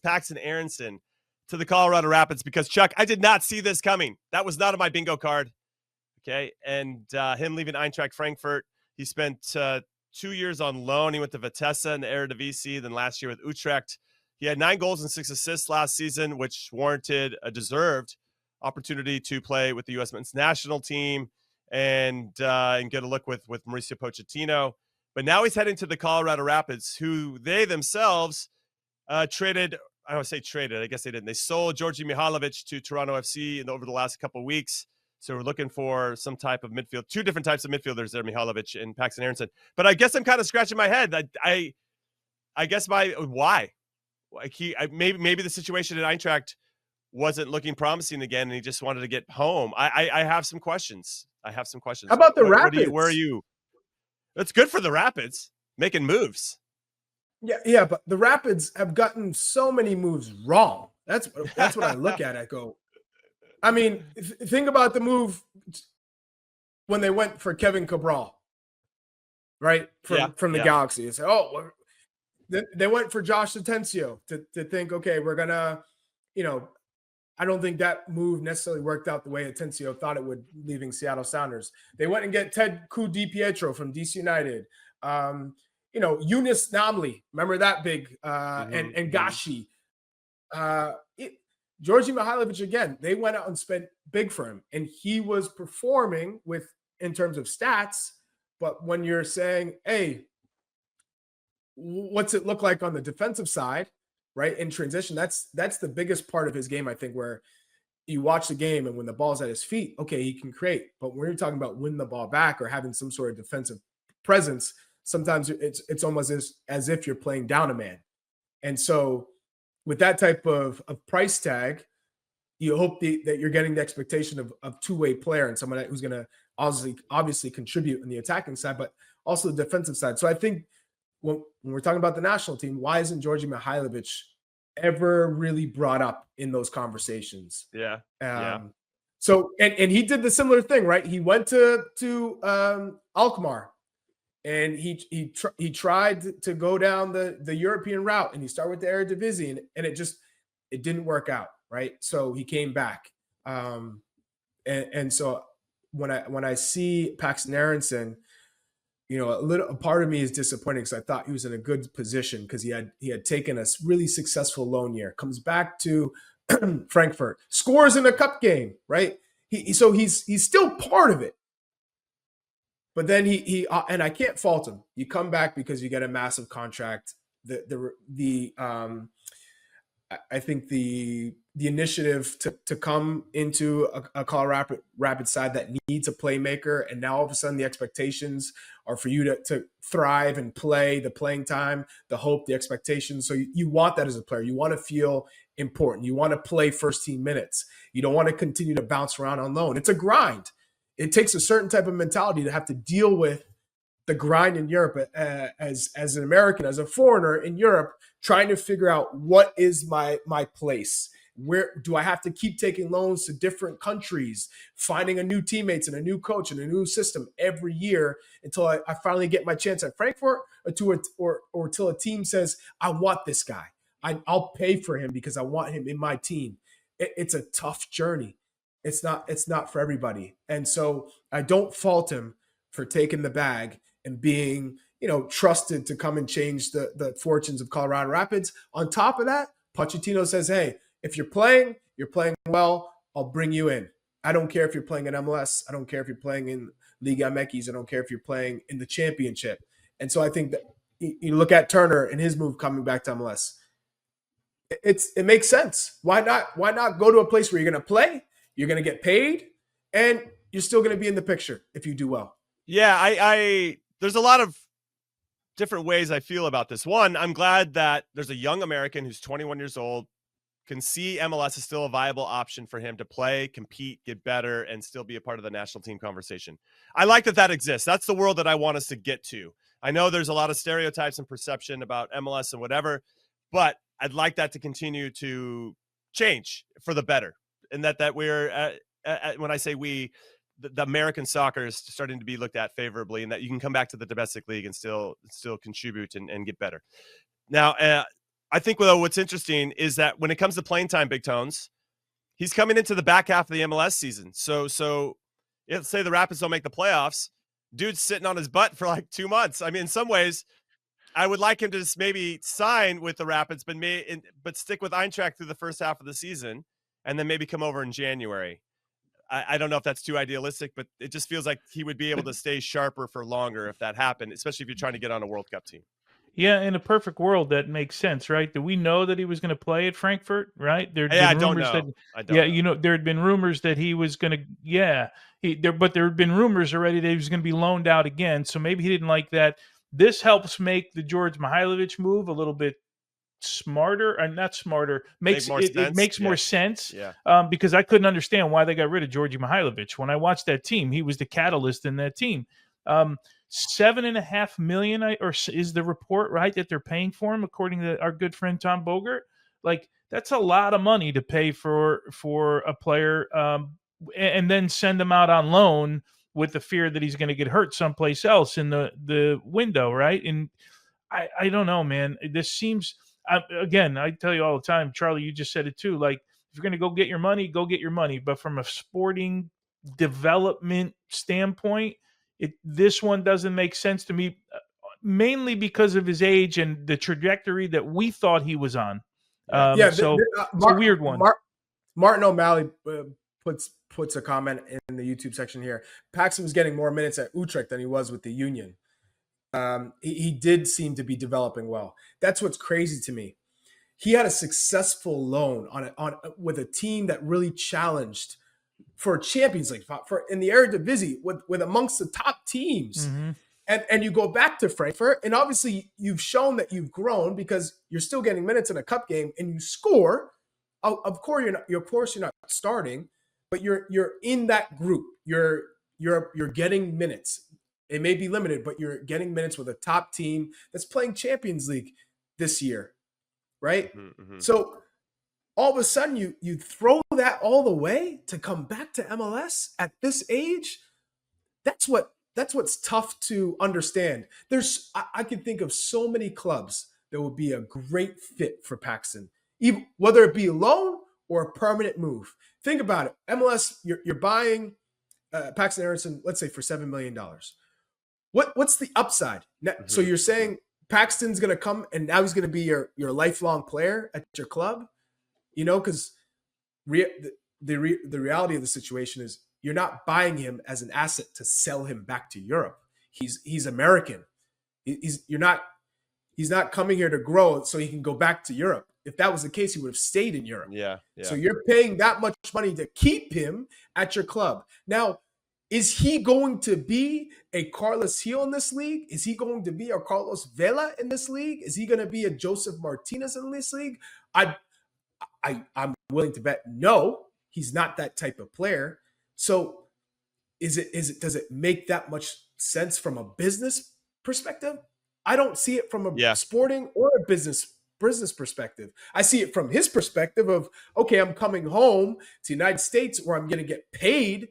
Paxten Aaronson to the Colorado Rapids because, Chuck, I did not see this coming. That was not on my bingo card. Okay, and him leaving Eintracht Frankfurt. He spent 2 years on loan. He went to Vitesse in the Eredivisie, then last year with Utrecht. He had 9 goals and 6 assists last season, which warranted a deserved opportunity to play with the USMNT national team and get a look with Mauricio Pochettino. But now he's heading to the Colorado Rapids, who they themselves traded. I don't say traded. I guess they didn't. They sold Georgi Mihailovic to Toronto FC over the last couple of weeks. So we're looking for some type of midfield. 2 different types of midfielders there, Mihailovic and Paxten Aaronson. But I guess I'm kind of scratching my head. I guess why? Like maybe the situation at Eintracht wasn't looking promising again, and he just wanted to get home. I have some questions. How about the Rapids? Where are you? That's good for the Rapids, making moves. Yeah, but the Rapids have gotten so many moves wrong. That's what I look at. I go, I mean, think about the move when they went for Kevin Cabral, right? From the Galaxy. It's they went for Josh Atencio to think, okay, we're gonna, I don't think that move necessarily worked out the way Atencio thought it would, leaving Seattle Sounders. They went and get Ted Ku DiPietro from DC United. Eunice Namli, remember that big, and Gashi. Georgi Mihailovic, again, they went out and spent big for him, and he was performing in terms of stats. But when you're saying, hey, what's it look like on the defensive side, right, in transition, that's the biggest part of his game, I think, where you watch the game and when the ball's at his feet, okay, he can create. But when you're talking about winning the ball back or having some sort of defensive presence, sometimes it's almost as if you're playing down a man. And so with that type of price tag, you hope that you're getting the expectation of two-way player and someone who's going to obviously contribute on the attacking side, but also the defensive side. So I think when we're talking about the national team, why isn't Georgi Mihailovic ever really brought up in those conversations? Yeah. So, and he did the similar thing, right? He went to Alkmaar. And he tried to go down the European route, and he started with the Eredivisie, and it didn't work out, right? So he came back, and so when I see Paxten Aaronson, a part of me is disappointed because I thought he was in a good position because he had taken a really successful loan year, comes back to Frankfurt, scores in a cup game, right? So he's still part of it. But then he and I can't fault him. You come back because you get a massive contract. I think the initiative to come into a Colorado Rapids side that needs a playmaker, and now all of a sudden the expectations are for you to thrive and play, the playing time, the hope, the expectations. So you want that as a player. You want to feel important. You want to play first team minutes. You don't want to continue to bounce around on loan. It's a grind. It takes a certain type of mentality to have to deal with the grind in Europe as an American, as a foreigner in Europe, trying to figure out what is my place. Where do I have to keep taking loans to different countries, finding a new teammates and a new coach and a new system every year until I finally get my chance at Frankfurt or till a team says, I want this guy. I'll pay for him because I want him in my team. It's a tough journey. It's not for everybody. And so I don't fault him for taking the bag and being, trusted to come and change the fortunes of Colorado Rapids. On top of that, Pochettino says, hey, if you're playing well, I'll bring you in. I don't care if you're playing in MLS. I don't care if you're playing in Liga MX. I don't care if you're playing in the championship. And so I think that you look at Turner and his move coming back to MLS. It makes sense. Why not go to a place where you're going to play? You're going to get paid, and you're still going to be in the picture if you do well. Yeah, there's a lot of different ways I feel about this. One, I'm glad that there's a young American who's 21 years old, can see MLS is still a viable option for him to play, compete, get better, and still be a part of the national team conversation. I like that exists. That's the world that I want us to get to. I know there's a lot of stereotypes and perception about MLS and whatever, but I'd like that to continue to change for the better. And that we're, when I say we, the American soccer is starting to be looked at favorably, and that you can come back to the domestic league and still contribute and get better. Now, I think, though, what's interesting is that when it comes to playing time, Big Tones, he's coming into the back half of the MLS season. So let's say the Rapids don't make the playoffs. Dude's sitting on his butt for like 2 months. I mean, in some ways, I would like him to just maybe sign with the Rapids, but stick with Eintracht through the first half of the season, and then maybe come over in January. I don't know if that's too idealistic, but it just feels like he would be able to stay sharper for longer if that happened, especially if you're trying to get on a World Cup team. Yeah, in a perfect world, that makes sense, right? Do we know that he was going to play at Frankfurt, right? I don't know. There had been rumors that he was going to, but there had been rumors already that he was going to be loaned out again, so maybe he didn't like that. This helps make the George Mihailovic move a little bit smarter, and not smarter, it makes more sense. Because I couldn't understand why they got rid of Georgi Mihailovic. When I watched that team, he was the catalyst in that team. $7.5 million, or is the report right that they're paying for him, according to our good friend Tom Bogert? Like, that's a lot of money to pay for a player, and then send him out on loan with the fear that he's going to get hurt someplace else in the window, right? And I don't know, man. This seems, again, I tell you all the time, Charlie, you just said it too. Like, if you're going to go get your money, go get your money. But from a sporting development standpoint, this one doesn't make sense to me, mainly because of his age and the trajectory that we thought he was on. It's a weird one. Martin O'Malley puts a comment in the YouTube section here. Paxten was getting more minutes at Utrecht than he was with the Union. He did seem to be developing well. That's what's crazy to me. He had a successful loan with a team that really challenged for Champions League, for in the Eredivisie with amongst the top teams. Mm-hmm. And you go back to Frankfurt, and obviously you've shown that you've grown because you're still getting minutes in a cup game and you score. Of course you're not starting, but you're in that group. You're getting minutes. It may be limited, but you're getting minutes with a top team that's playing Champions League this year, right? Mm-hmm. So all of a sudden you throw that all the way to come back to MLS at this age. That's what's tough to understand. I can think of so many clubs that would be a great fit for Paxten, even whether it be a loan or a permanent move. Think about it. MLS, you're buying Paxten Aaronson, let's say for $7 million. What's the upside? Mm-hmm. So you're saying Paxton's going to come and now he's going to be your lifelong player at your club? You know, because the reality of the situation is you're not buying him as an asset to sell him back to Europe. He's American. He's not coming here to grow so he can go back to Europe. If that was the case, he would have stayed in Europe. Yeah. So you're paying that much money to keep him at your club. Now, is he going to be a Carlos Gil in this league? Is he going to be a Carlos Vela in this league? Is he going to be a Joseph Martinez in this league? I'm willing to bet no, he's not that type of player. So does it make that much sense from a business perspective? I don't see it from a sporting or a business perspective. I see it from his perspective of, okay, I'm coming home to the United States where I'm going to get paid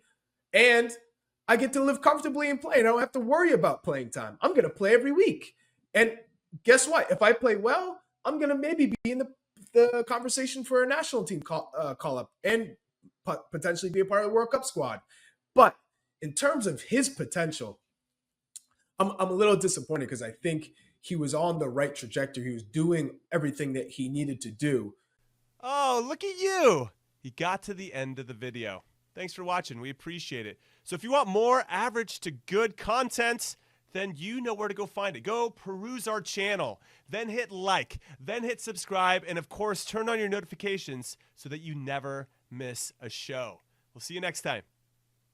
and I get to live comfortably and play. I don't have to worry about playing time. I'm going to play every week. And guess what? If I play well, I'm going to maybe be in the conversation for a national team call up and potentially be a part of the World Cup squad. But in terms of his potential, I'm a little disappointed because I think he was on the right trajectory. He was doing everything that he needed to do. Oh, look at you. He got to the end of the video. Thanks for watching. We appreciate it. So if you want more average to good content, then you know where to go find it. Go peruse our channel, then hit like, then hit subscribe, and of course, turn on your notifications so that you never miss a show. We'll see you next time.